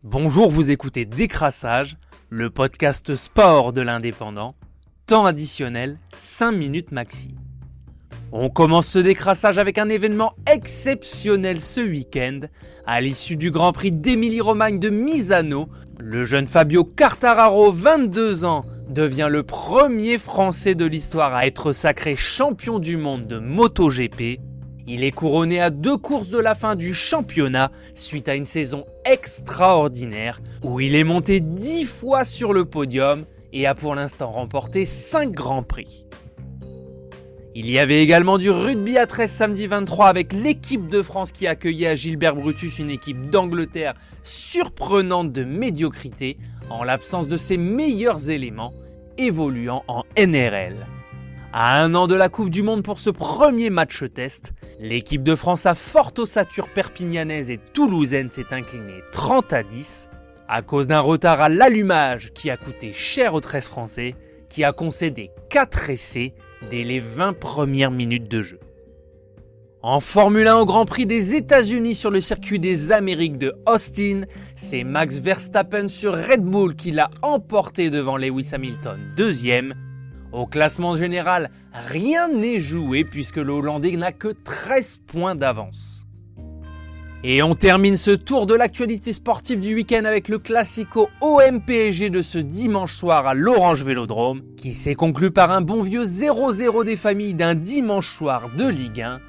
Bonjour, vous écoutez Décrassage, le podcast sport de l'Indépendant. Temps additionnel, 5 minutes maxi. On commence ce décrassage avec un événement exceptionnel ce week-end. À l'issue du Grand Prix d'Émilie-Romagne de Misano, le jeune Fabio Quartararo, 22 ans, devient le premier Français de l'histoire à être sacré champion du monde de MotoGP. Il est couronné à 2 courses de la fin du championnat suite à une saison extraordinaire où il est monté 10 fois sur le podium et a pour l'instant remporté 5 Grands Prix. Il y avait également du rugby à 13 samedi 23 avec l'équipe de France qui accueillait à Gilbert Brutus une équipe d'Angleterre surprenante de médiocrité en l'absence de ses meilleurs éléments évoluant en NRL. À 1 an de la Coupe du Monde pour ce premier match test, l'équipe de France à forte ossature perpignanaise et toulousaine s'est inclinée 30-10 à cause d'un retard à l'allumage qui a coûté cher aux 13 Français qui a concédé 4 essais dès les 20 premières minutes de jeu. En Formule 1 au Grand Prix des États-Unis sur le circuit des Amériques de Austin, c'est Max Verstappen sur Red Bull qui l'a emporté devant Lewis Hamilton, deuxième. Au classement général, rien n'est joué puisque le Hollandais n'a que 13 points d'avance. Et on termine ce tour de l'actualité sportive du week-end avec le Classico OM-PSG de ce dimanche soir à l'Orange Vélodrome, qui s'est conclu par un bon vieux 0-0 des familles d'un dimanche soir de Ligue 1.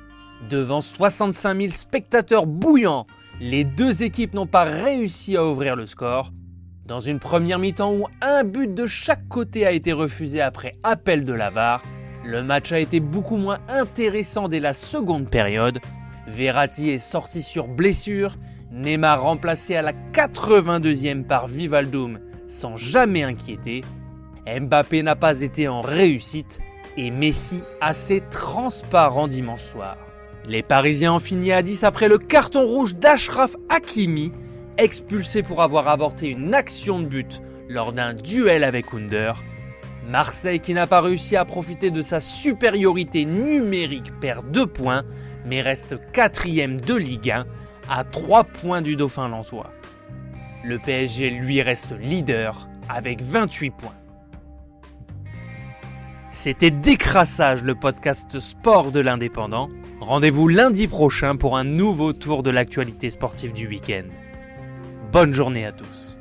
Devant 65 000 spectateurs bouillants, les deux équipes n'ont pas réussi à ouvrir le score. Dans une première mi-temps où un but de chaque côté a été refusé après appel de la VAR, le match a été beaucoup moins intéressant dès la seconde période. Verratti est sorti sur blessure, Neymar remplacé à la 82e par Wijnaldum sans jamais inquiéter, Mbappé n'a pas été en réussite et Messi assez transparent dimanche soir. Les Parisiens ont fini à 10 après le carton rouge d'Achraf Hakimi, expulsé pour avoir avorté une action de but lors d'un duel avec Under. Marseille, qui n'a pas réussi à profiter de sa supériorité numérique, perd 2 points, mais reste 4e de Ligue 1 à 3 points du Dauphin lensois. Le PSG, lui, reste leader avec 28 points. C'était Décrassage, le podcast sport de l'Indépendant. Rendez-vous lundi prochain pour un nouveau tour de l'actualité sportive du week-end. Bonne journée à tous.